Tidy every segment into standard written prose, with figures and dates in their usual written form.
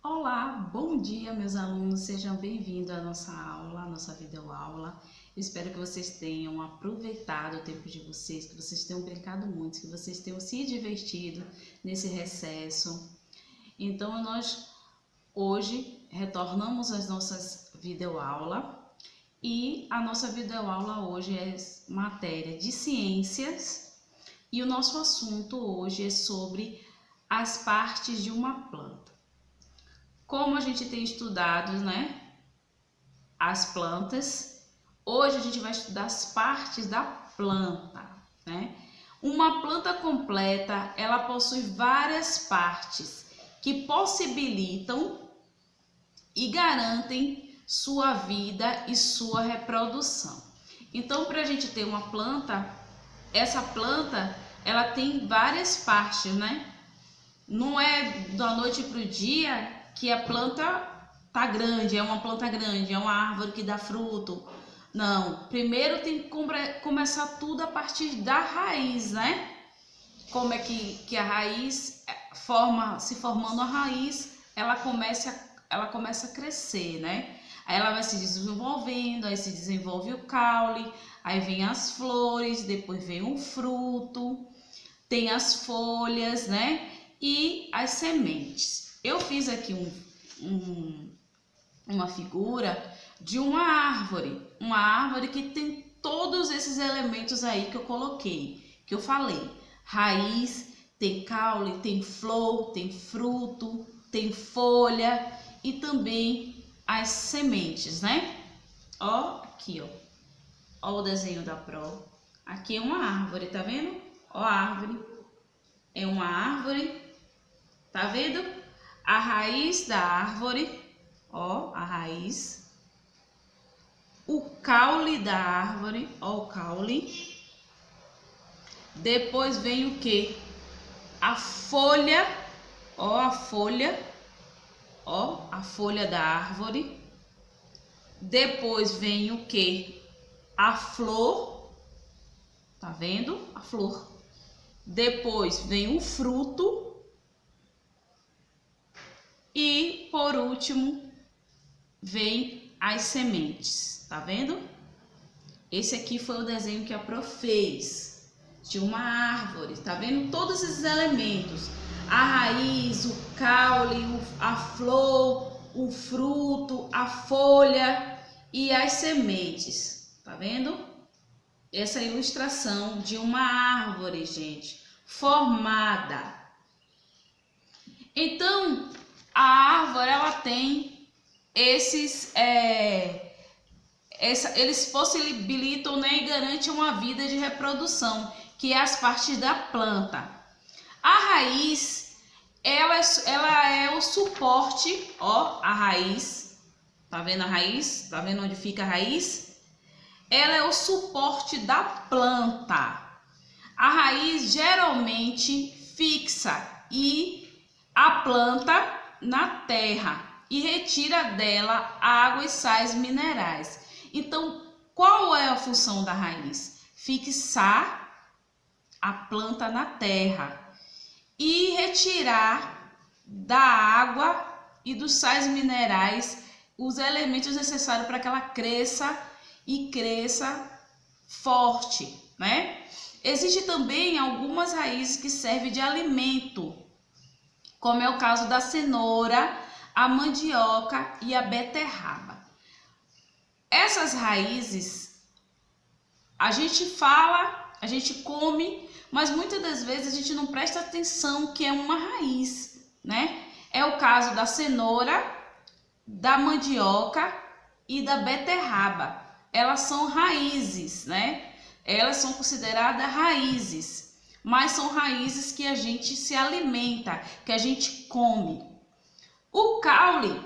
Olá, bom dia meus alunos, sejam bem-vindos à nossa aula, à nossa videoaula. Espero que vocês tenham aproveitado o tempo de vocês, que vocês tenham brincado muito, que vocês tenham se divertido nesse recesso. Então nós hoje retornamos às nossas videoaulas e a nossa videoaula hoje é matéria de ciências e o nosso assunto hoje é sobre as partes de uma planta. Como a gente tem estudado, as plantas, hoje a gente vai estudar as partes da planta, Uma planta completa, ela possui várias partes que possibilitam e garantem sua vida e sua reprodução. Então, para a gente ter uma planta, essa planta, ela tem várias partes, Não é da noite para o dia que a planta tá grande, é uma planta grande, é uma árvore que dá fruto. Não, primeiro tem que começar tudo a partir da raiz, Como é que a raiz se formando a raiz, ela começa a crescer, Aí ela vai se desenvolvendo, aí se desenvolve o caule, aí vem as flores, depois vem o fruto, tem as folhas, E as sementes. Eu fiz aqui uma figura de uma árvore que tem todos esses elementos aí que eu coloquei, que eu falei. Raiz, tem caule, tem flor, tem fruto, tem folha e também as sementes, Ó, aqui, ó. Ó o desenho da Pro. Aqui é uma árvore, tá vendo? Ó a árvore. É uma árvore, tá vendo? A raiz da árvore, ó, a raiz. O caule da árvore, ó, o caule. Depois vem o que? A folha, ó, a folha. Ó, a folha da árvore. Depois vem o que? A flor. Tá vendo? A flor. Depois vem o fruto. E por último, vem as sementes, tá vendo? Esse aqui foi o desenho que a Pro fez de uma árvore, tá vendo? Todos esses elementos, a raiz, o caule, a flor, o fruto, a folha e as sementes, tá vendo? Essa é a ilustração de uma árvore, gente, formada. Então, a árvore, ela tem eles possibilitam, e garantem uma vida de reprodução, que é as partes da planta. A raiz, ela é o suporte, ó, a raiz, tá vendo a raiz? Tá vendo onde fica a raiz? Ela é o suporte da planta. A raiz geralmente fixa a planta na terra e retira dela água e sais minerais. Então, qual é a função da raiz? Fixar a planta na terra e retirar da água e dos sais minerais os elementos necessários para que ela cresça e cresça forte, Existe também algumas raízes que servem de alimento, como é o caso da cenoura, a mandioca e a beterraba. Essas raízes, a gente fala, a gente come, mas muitas das vezes a gente não presta atenção que é uma raiz, É o caso da cenoura, da mandioca e da beterraba. Elas são raízes, Elas são consideradas raízes. Mas são raízes que a gente se alimenta, que a gente come. O caule,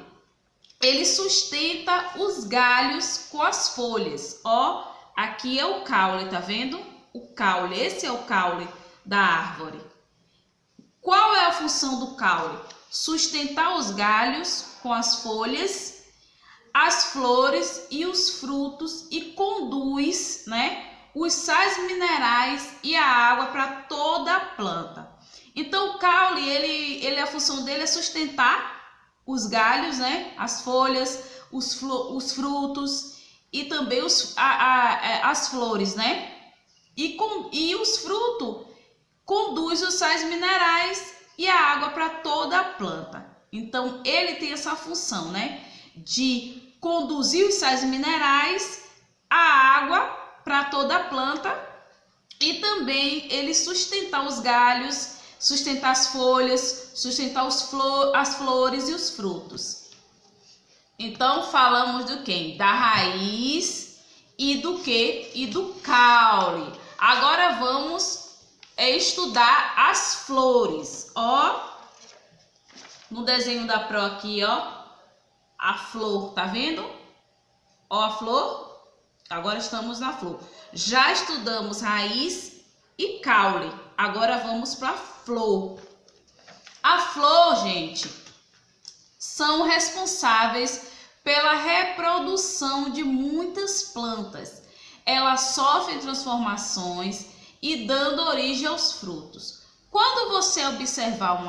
ele sustenta os galhos com as folhas. Ó, aqui é o caule, tá vendo? O caule, esse é o caule da árvore. Qual é a função do caule? Sustentar os galhos com as folhas, as flores e os frutos e conduz, os sais minerais e a água para toda a planta. Então o caule, a função dele é sustentar os galhos, né? As folhas, os frutos e também as flores, né? E os frutos conduz os sais minerais e a água para toda a planta. Então, ele tem essa função, né? De conduzir os sais minerais, a água para toda a planta e também ele sustentar os galhos, sustentar as folhas, sustentar as flores e os frutos. Então, falamos do quê? Da raiz e do quê? E do caule. Agora vamos estudar as flores. Ó, no desenho da Pro aqui, ó, a flor, tá vendo? Ó a flor. Agora estamos na flor. Já estudamos raiz e caule. Agora vamos para a flor. A flor, gente, são responsáveis pela reprodução de muitas plantas. Elas sofrem transformações e dando origem aos frutos. Quando você observar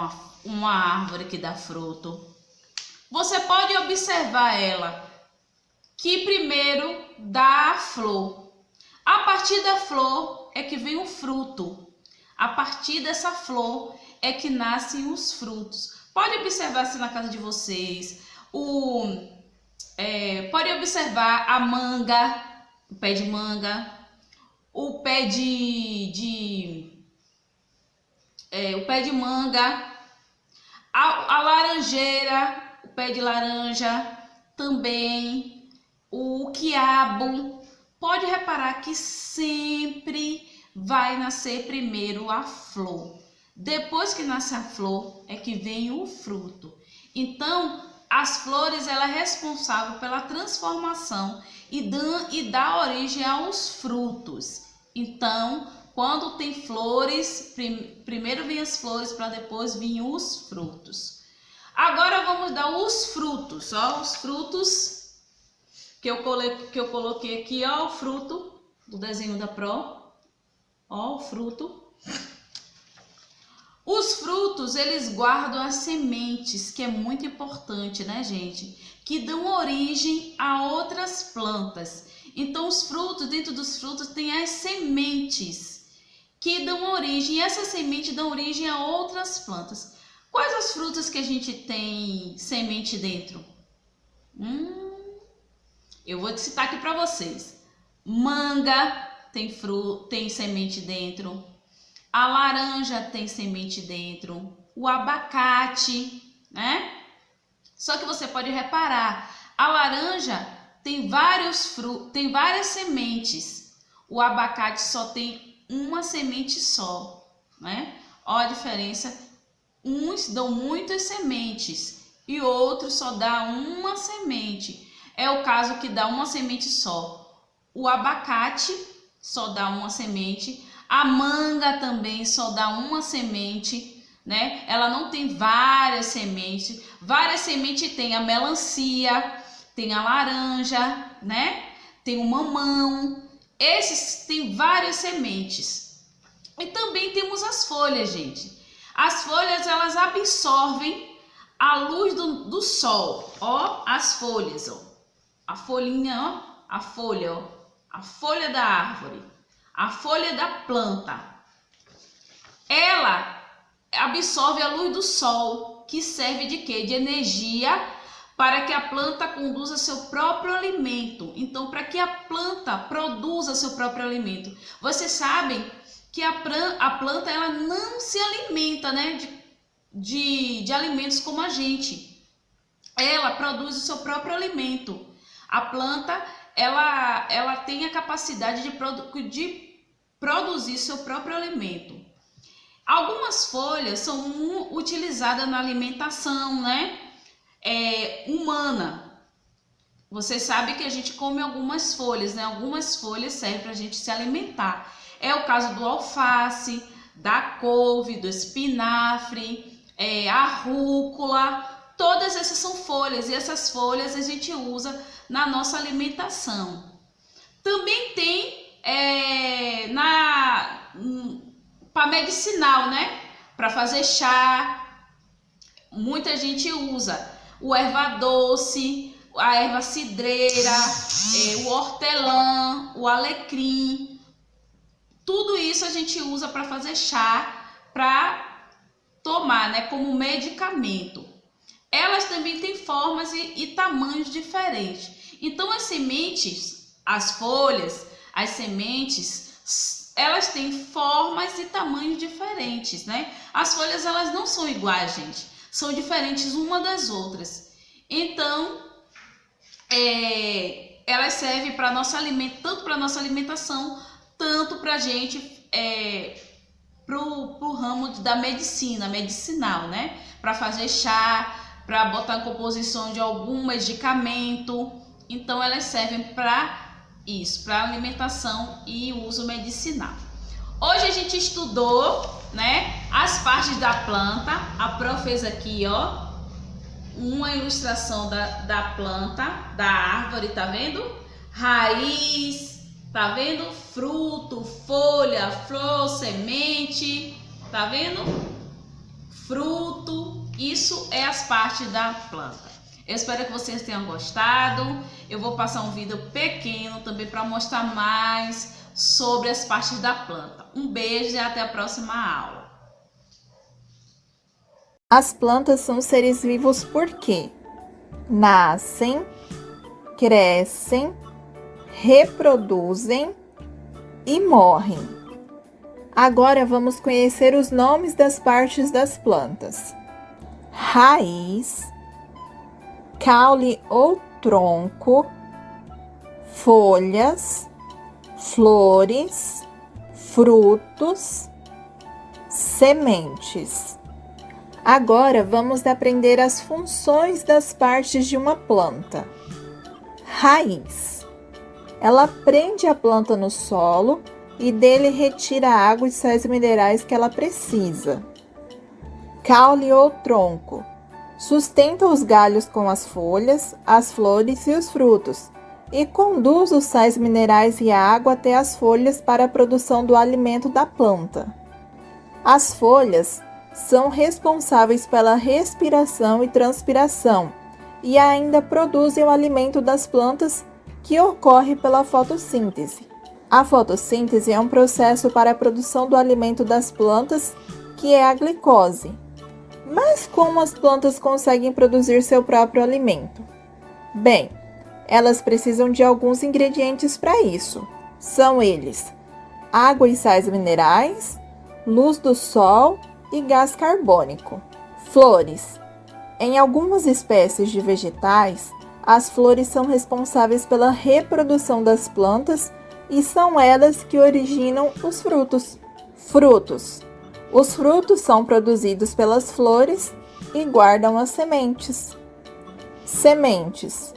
uma árvore que dá fruto, você pode observar ela que primeiro dá a flor. A partir da flor é que vem o fruto. A partir dessa flor é que nascem os frutos. Pode observar se na casa de vocês, pode observar a manga, o pé de manga, o pé de manga, a laranjeira, o pé de laranja, também o quiabo. Pode reparar que sempre vai nascer primeiro a flor. Depois que nasce a flor é que vem o fruto. Então, as flores ela é responsável pela transformação e dá origem aos frutos. Então, quando tem flores, primeiro vem as flores para depois vir os frutos. Agora vamos dar os frutos, ó, os frutos que eu coloquei aqui, ó, o fruto do desenho da Pro, ó, o fruto. Os frutos, eles guardam as sementes, que é muito importante, né, gente? Que dão origem a outras plantas. Então, os frutos, dentro dos frutos, tem as sementes que dão origem, e essas sementes dão origem a outras plantas. Quais as frutas que a gente tem semente dentro? Eu vou citar aqui para vocês. Manga tem semente dentro. A laranja tem semente dentro. O abacate, né? Só que você pode reparar, a laranja tem várias sementes. O abacate só tem uma semente só, né? Olha a diferença. Uns dão muitas sementes e outros só dá uma semente. É o caso que dá uma semente só. O abacate só dá uma semente. A manga também só dá uma semente, né? Ela não tem várias sementes. Várias sementes tem a melancia, tem a laranja, né? Tem o mamão. Esses têm várias sementes. E também temos as folhas, gente. As folhas, elas absorvem a luz do sol. Ó, as folhas, ó. A folhinha, ó. A folha, ó. A folha da árvore. A folha da planta. Ela absorve a luz do sol, que serve de quê? De energia para que a planta conduza seu próprio alimento. Então, para que a planta produza seu próprio alimento. Vocês sabem que a planta ela não se alimenta, né, de alimentos como a gente. Ela produz o seu próprio alimento. A planta ela tem a capacidade de produzir seu próprio alimento. Algumas folhas são utilizadas na alimentação, né, humana. Você sabe que a gente come algumas folhas, né? Algumas folhas servem para a gente se alimentar. É o caso do alface, da couve, do espinafre, a rúcula. Todas essas são folhas e essas folhas a gente usa na nossa alimentação. Também tem para medicinal, né? Para fazer chá, muita gente usa. o erva doce, a erva cidreira, o hortelã, o alecrim. Tudo isso a gente usa para fazer chá, para tomar, né, como medicamento. Elas também têm formas e tamanhos diferentes. Então as sementes, as folhas, as sementes, elas têm formas e tamanhos diferentes, né? As folhas, elas não são iguais, gente. São diferentes uma das outras. Então, elas servem para nosso alimento, tanto para nossa alimentação, tanto para a gente, pro ramo da medicina, medicinal, né? Para fazer chá, para botar em composição de algum medicamento. Então, elas servem para isso, para alimentação e uso medicinal. Hoje a gente estudou, né, as partes da planta. A Pro fez aqui, ó, uma ilustração da planta, da árvore, tá vendo? Raiz, tá vendo? Fruto, folha, flor, semente, tá vendo? Fruto, isso é as partes da planta. Eu espero que vocês tenham gostado. Eu vou passar um vídeo pequeno também para mostrar mais sobre as partes da planta. Um beijo e até a próxima aula. As plantas são seres vivos porque nascem, crescem, reproduzem e morrem. Agora vamos conhecer os nomes das partes das plantas: raiz, caule ou tronco, folhas, flores, frutos, sementes. Agora vamos aprender as funções das partes de uma planta. Raiz. Ela prende a planta no solo e dele retira a água e sais minerais que ela precisa. Caule ou tronco. Sustenta os galhos com as folhas, as flores e os frutos e conduz os sais minerais e a água até as folhas para a produção do alimento da planta. As folhas são responsáveis pela respiração e transpiração e ainda produzem o alimento das plantas, que ocorre pela fotossíntese. A fotossíntese é um processo para a produção do alimento das plantas, que é a glicose. Mas como as plantas conseguem produzir seu próprio alimento? Bem, elas precisam de alguns ingredientes para isso. São eles: água e sais minerais, luz do sol e gás carbônico. Flores. Em algumas espécies de vegetais, as flores são responsáveis pela reprodução das plantas e são elas que originam os frutos. Frutos. Os frutos são produzidos pelas flores e guardam as sementes. Sementes.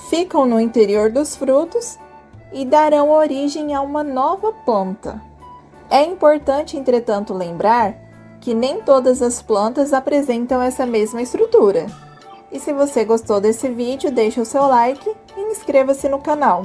Ficam no interior dos frutos e darão origem a uma nova planta. É importante, entretanto, lembrar que nem todas as plantas apresentam essa mesma estrutura. E se você gostou desse vídeo, deixe o seu like e inscreva-se no canal.